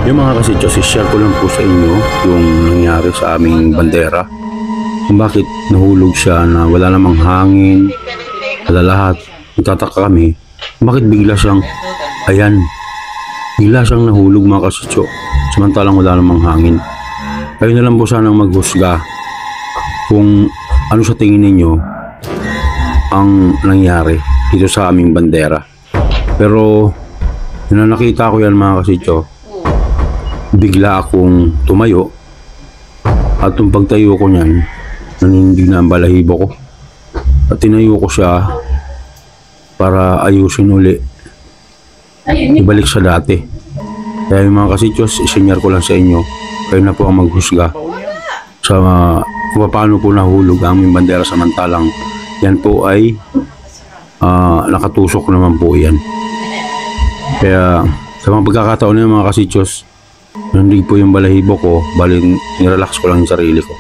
Yung mga kasidyos, share ko lang po sa inyo yung nangyari sa aming bandera. Kung bakit nahulog siya na wala namang hangin, wala lahat. Nagtataka kami, bakit bigla siyang, ayan, bigla siyang nahulog mga kasidyo, samantalang wala namang hangin. Kayo na lang po sanang maghusga kung ano sa tingin ninyo ang nangyari dito sa aming bandera. Pero, yun na nakita ko yan mga kasidyo, bigla akong tumayo at yung pagtayo ko niyan, nanindig na ang balahibo ko at tinayo ko siya para ayusin uli, ibalik sa dati. Kaya yung mga kasidyos, isinyar ko lang sa inyo, kayo na po ang maghusga sa kung paano po nahulog ang aming bandera samantalang yan po ay nakatusok naman po yan. Kaya sa mga pagkakataon na mga kasidyos, nandig po yung balahibo ko, baling nirelax ko lang yung sarili ko.